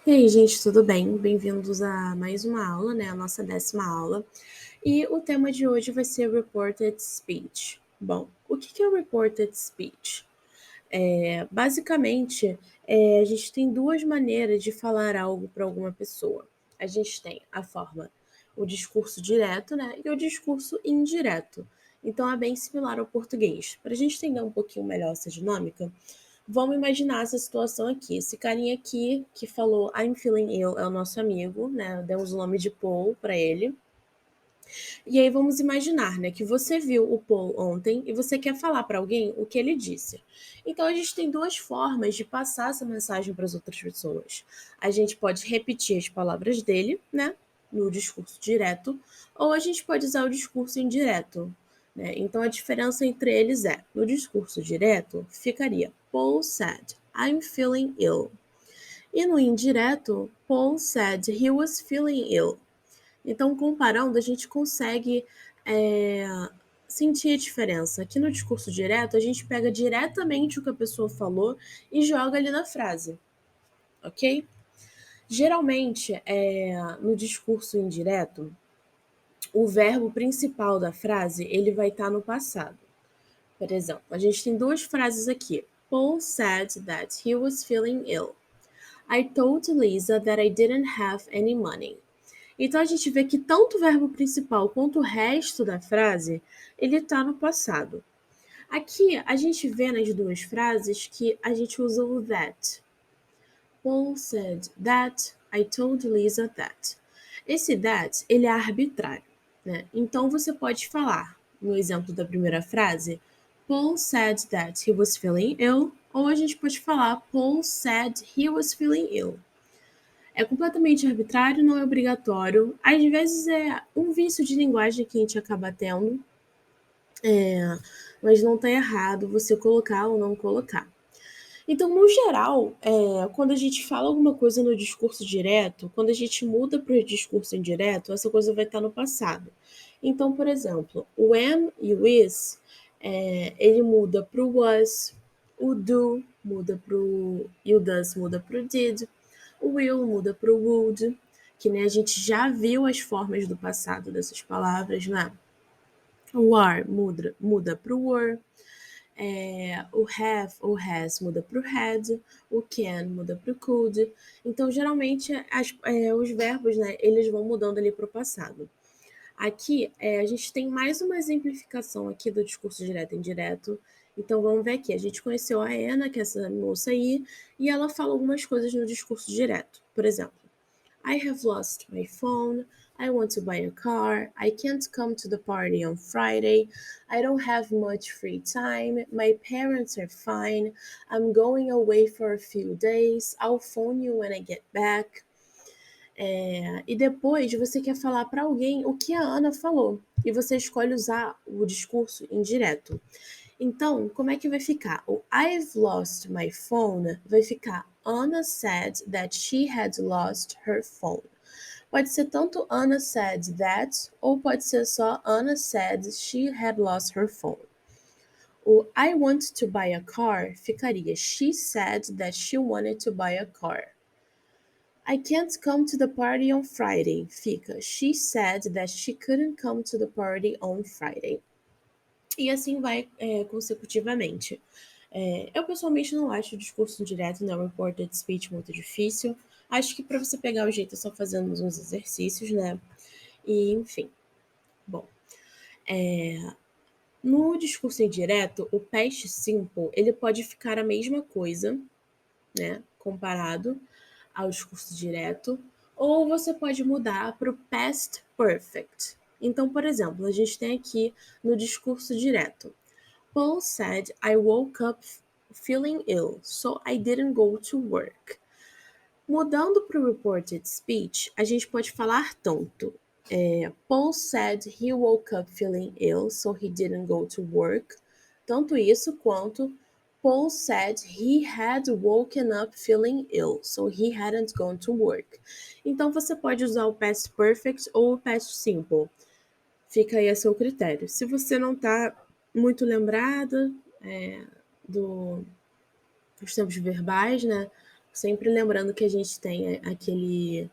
E aí, gente, tudo bem? Bem-vindos a mais uma aula, né? A nossa 10ª aula. E o tema de hoje vai ser Reported Speech. Bom, o que é o Reported Speech? Basicamente, a gente tem duas maneiras de falar algo para alguma pessoa. A gente tem a forma, o discurso direto, né? E o discurso indireto. Então, é bem similar ao português. Para a gente entender um pouquinho melhor essa dinâmica, vamos imaginar essa situação aqui. Esse carinha aqui que falou I'm feeling ill é o nosso amigo, né? Demos o nome de Paul para ele. E aí vamos imaginar, né, que você viu o Paul ontem e você quer falar para alguém o que ele disse. Então a gente tem duas formas de passar essa mensagem para as outras pessoas. A gente pode repetir as palavras dele, né, no discurso direto, ou a gente pode usar o discurso indireto. Né? Então a diferença entre eles é, no discurso direto, ficaria Paul said, I'm feeling ill. E no indireto, Paul said he was feeling ill. Então, comparando, a gente consegue sentir a diferença. Aqui no discurso direto, a gente pega diretamente o que a pessoa falou e joga ali na frase, ok? Geralmente, no discurso indireto, o verbo principal da frase ele vai estar no passado. Por exemplo, a gente tem duas frases aqui. Paul said that he was feeling ill. I told Lisa that I didn't have any money. Então a gente vê que tanto o verbo principal quanto o resto da frase, ele está no passado. Aqui a gente vê nas duas frases que a gente usa o that. Paul said that, I told Lisa that. Esse that, ele é arbitrário, né? Então você pode falar, no exemplo da primeira frase, Paul said that he was feeling ill, ou a gente pode falar Paul said he was feeling ill. É completamente arbitrário, não é obrigatório. Às vezes é um vício de linguagem que a gente acaba tendo, mas não está errado você colocar ou não colocar. Então, no geral, quando a gente fala alguma coisa no discurso direto, quando a gente muda para o discurso indireto, essa coisa vai estar no passado. Então, por exemplo, o am e o is, ele muda para o was, o do muda para o... e o does muda para o did, o will muda para o would, que né, a gente já viu as formas do passado dessas palavras, né? O are muda para o were, o have ou has muda para o had, o can muda para o could. Então, geralmente, os verbos, né, eles vão mudando ali para o passado. Aqui, a gente tem mais uma exemplificação aqui do discurso direto e indireto. Então, vamos ver aqui. A gente conheceu a Anna, que é essa moça aí, e ela fala algumas coisas no discurso direto. Por exemplo, I have lost my phone. I want to buy a car. I can't come to the party on Friday. I don't have much free time. My parents are fine. I'm going away for a few days. I'll phone you when I get back. E depois você quer falar para alguém o que a Ana falou. E você escolhe usar o discurso indireto. Então, como é que vai ficar? O I've lost my phone vai ficar Anna said that she had lost her phone. Pode ser tanto Anna said that, ou pode ser só Anna said she had lost her phone. O I want to buy a car ficaria She said that she wanted to buy a car. I can't come to the party on Friday fica She said that she couldn't come to the party on Friday. E assim vai consecutivamente. Eu pessoalmente não acho o discurso direto, né, o reported speech muito difícil. Acho que para você pegar o jeito é só fazendo uns exercícios, né? E enfim. Bom, no discurso indireto, o past simple ele pode ficar a mesma coisa, né, comparado ao discurso direto, ou você pode mudar para o past perfect. Então, por exemplo, a gente tem aqui no discurso direto. Paul said I woke up feeling ill, so I didn't go to work. Mudando para o reported speech, a gente pode falar tanto. Paul said he woke up feeling ill, so he didn't go to work. Tanto isso quanto Paul said he had woken up feeling ill, so he hadn't gone to work. Então você pode usar o past perfect ou o past simple. Fica aí a seu critério. Se você não está muito lembrada dos tempos verbais, né? Sempre lembrando que a gente tem aquele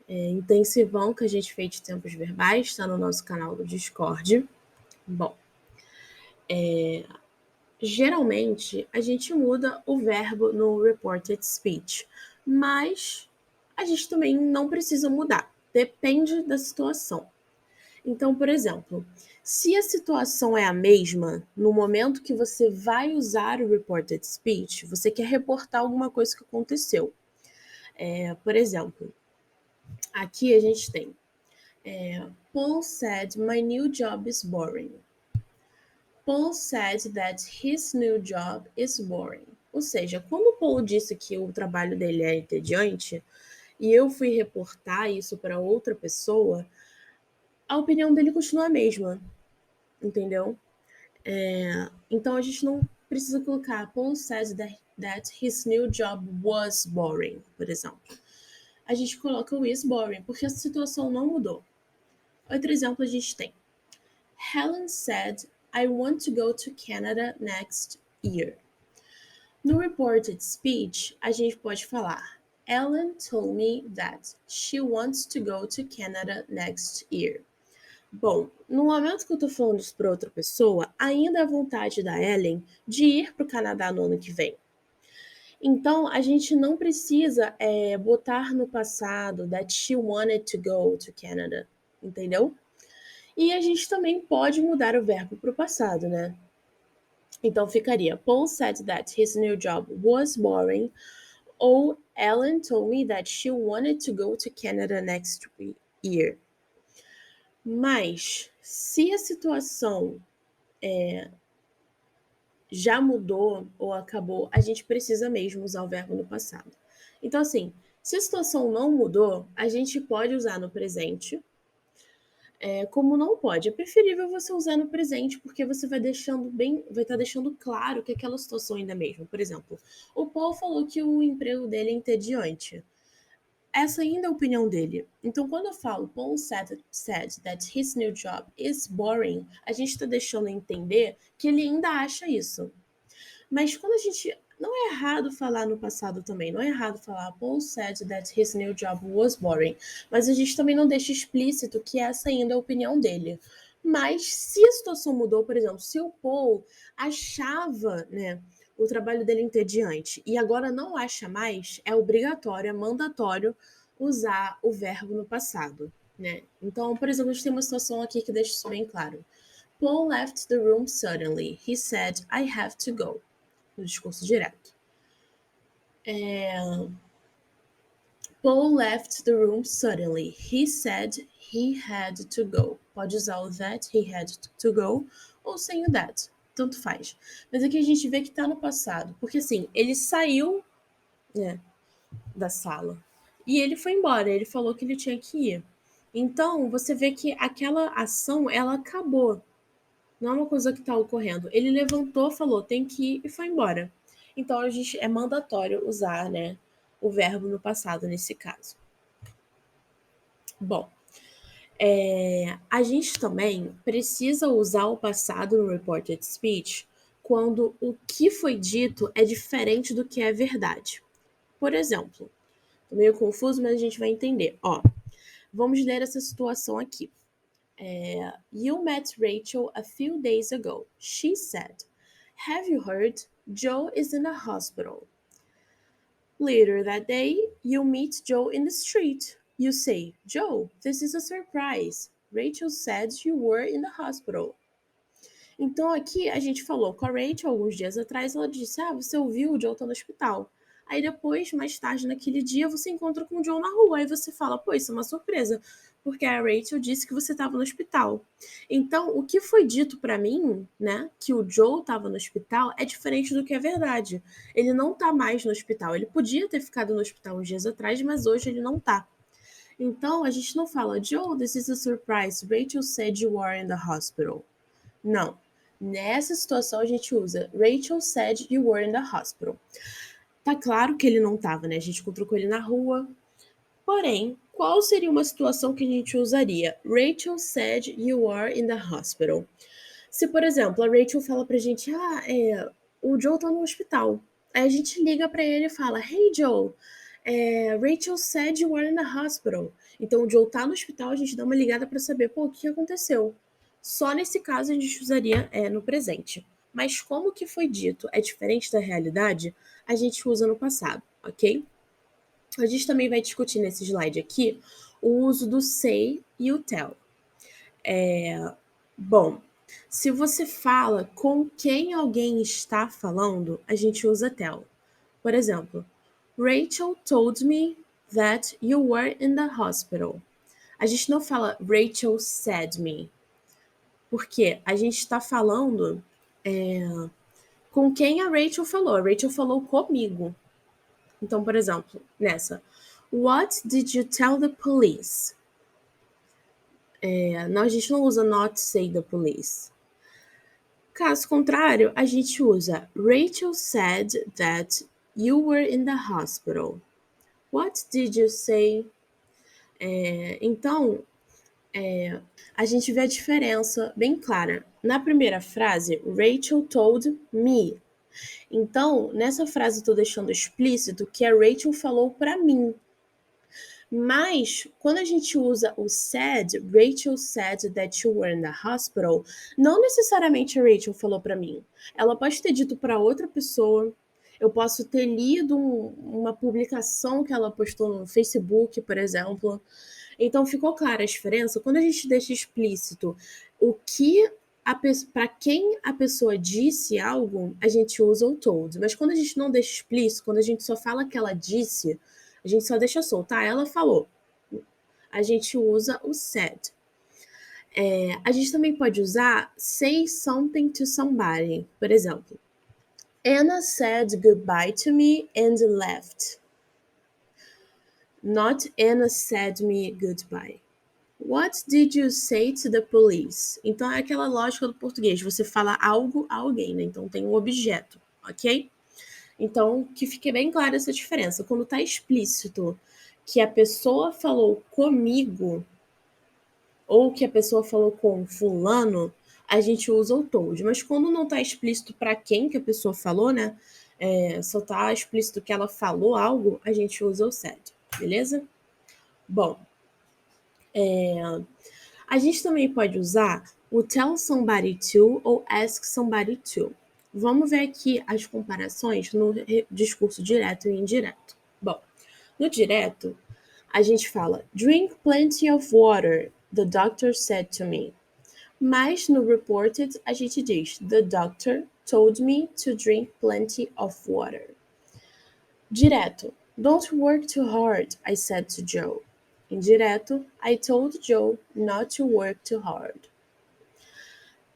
intensivão que a gente fez de tempos verbais, está no nosso canal do Discord. Bom, geralmente a gente muda o verbo no reported speech, mas a gente também não precisa mudar, depende da situação. Então, por exemplo, se a situação é a mesma, no momento que você vai usar o reported speech, você quer reportar alguma coisa que aconteceu. Por exemplo, aqui a gente tem Paul said my new job is boring. Paul said that his new job is boring. Ou seja, quando o Paul disse que o trabalho dele é entediante e eu fui reportar isso para outra pessoa, a opinião dele continua a mesma, entendeu? Então a gente não precisa colocar Paul said that his new job was boring, por exemplo. A gente coloca o is boring, porque a situação não mudou. Outro exemplo a gente tem. Helen said, I want to go to Canada next year. No reported speech, a gente pode falar Ellen told me that she wants to go to Canada next year. Bom, no momento que eu tô falando isso para outra pessoa, ainda é a vontade da Ellen de ir para o Canadá no ano que vem. Então, a gente não precisa botar no passado that she wanted to go to Canada, entendeu? E a gente também pode mudar o verbo para o passado, né? Então ficaria Paul said that his new job was boring, ou Ellen told me that she wanted to go to Canada next year. Mas, se a situação já mudou ou acabou, a gente precisa mesmo usar o verbo no passado. Então, assim, se a situação não mudou, a gente pode usar no presente. Como não pode, é preferível você usar no presente, porque você vai estar deixando claro que aquela situação ainda é a mesma. Por exemplo, o Paul falou que o emprego dele é entediante. Essa ainda é a opinião dele. Então, quando eu falo Paul said that his new job is boring, a gente está deixando entender que ele ainda acha isso. Mas quando a gente... Não é errado falar no passado também. Não é errado falar Paul said that his new job was boring. Mas a gente também não deixa explícito que essa ainda é a opinião dele. Mas se a situação mudou, por exemplo, se o Paul achava, né, o trabalho dele entediante e agora não acha mais, é obrigatório, é mandatório usar o verbo no passado, né? Então, por exemplo, a gente tem uma situação aqui que deixa isso bem claro. Paul left the room suddenly. He said, I have to go. No discurso direto. Paul left the room suddenly. He said he had to go. Pode usar o that, he had to go, ou sem o that. Tanto faz. Mas aqui a gente vê que tá no passado. Porque assim, ele saiu, né, da sala. E ele foi embora. Ele falou que ele tinha que ir. Então, você vê que aquela ação, ela acabou. Não é uma coisa que tá ocorrendo. Ele levantou, falou, tem que ir e foi embora. Então, a gente é mandatório usar, né, o verbo no passado nesse caso. Bom, a gente também precisa usar o passado no reported speech quando o que foi dito é diferente do que é verdade. Por exemplo, tô meio confuso, mas a gente vai entender. Vamos ler essa situação aqui. You met Rachel a few days ago. She said, have you heard? Joe is in a hospital. Later that day, you meet Joe in the street. You say, Joe, this is a surprise. Rachel said you were in the hospital. Então aqui a gente falou com a Rachel alguns dias atrás, ela disse, você ouviu, o Joe tá no hospital. Aí depois, mais tarde naquele dia, você encontra com o Joe na rua. Aí você fala, pô, isso é uma surpresa, porque a Rachel disse que você estava no hospital. Então, o que foi dito pra mim, né, que o Joe estava no hospital, é diferente do que é verdade. Ele não tá mais no hospital. Ele podia ter ficado no hospital uns dias atrás, mas hoje ele não tá. Então, a gente não fala, Joe, this is a surprise. Rachel said you are in the hospital. Não. Nessa situação, a gente usa Rachel said you were in the hospital. Tá claro que ele não tava, né? A gente encontrou com ele na rua. Porém, qual seria uma situação que a gente usaria? Rachel said you are in the hospital. Se, por exemplo, a Rachel fala pra gente, o Joe tá no hospital. Aí a gente liga para ele e fala: Hey Joe, Rachel said you were in the hospital. Então o Joe tá no hospital, a gente dá uma ligada para saber, pô, o que aconteceu. Só nesse caso a gente usaria no presente. Mas como que foi dito é diferente da realidade, a gente usa no passado, ok? A gente também vai discutir nesse slide aqui o uso do say e o tell. Bom, se você fala com quem alguém está falando, a gente usa tell. Por exemplo, Rachel told me that you were in the hospital. A gente não fala Rachel said me, porque a gente está falando com quem a Rachel falou. A Rachel falou comigo. Então, por exemplo, nessa, What did you tell the police? A gente não usa not say the police. Caso contrário, a gente usa Rachel said that you were in the hospital. What did you say? Então, a gente vê a diferença bem clara. Na primeira frase, Rachel told me. Então, nessa frase eu tô deixando explícito que a Rachel falou para mim. Mas, quando a gente usa o said, Rachel said that you were in the hospital, não necessariamente a Rachel falou para mim. Ela pode ter dito para outra pessoa. Eu posso ter lido uma publicação que ela postou no Facebook, por exemplo. Então, ficou clara a diferença? Quando a gente deixa explícito o que para quem a pessoa disse algo, a gente usa o told. Mas quando a gente não deixa explícito, quando a gente só fala que ela disse, a gente só deixa soltar, ela falou. A gente usa o said. A gente também pode usar say something to somebody. Por exemplo, Anna said goodbye to me and left. Not Anna said me goodbye. What did you say to the police? Então é aquela lógica do português, você fala algo a alguém, né? Então tem um objeto, ok? Então, que fique bem clara essa diferença. Quando tá explícito que a pessoa falou comigo ou que a pessoa falou com fulano, a gente usa o told. Mas quando não tá explícito para quem que a pessoa falou, né? Só tá explícito que ela falou algo, a gente usa o said, beleza? Bom, a gente também pode usar o tell somebody to ou ask somebody to. Vamos ver aqui as comparações no discurso direto e indireto. Bom, no direto, a gente fala drink plenty of water, the doctor said to me. Mas no reported, a gente diz the doctor told me to drink plenty of water. Direto, don't work too hard, I said to Joe. Indireto, I told Joe not to work too hard.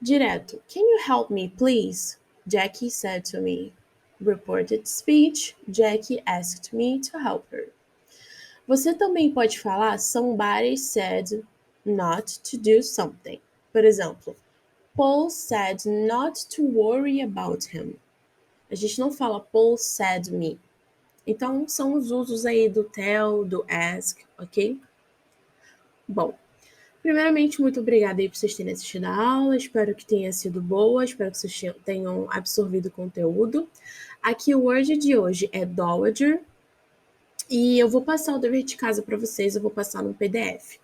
Direto, can you help me, please? Jackie said to me. Reported speech, Jackie asked me to help her. Você também pode falar somebody said not to do something. Por exemplo, Paul said not to worry about him. A gente não fala Paul said me. Então, são os usos aí do tell, do ask, ok? Bom, primeiramente, muito obrigada aí por vocês terem assistido a aula, espero que tenha sido boa, espero que vocês tenham absorvido o conteúdo. Aqui o word de hoje é dowager, e eu vou passar o dever de casa para vocês, eu vou passar no PDF,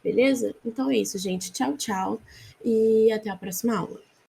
beleza? Então é isso, gente. Tchau, tchau, e até a próxima aula.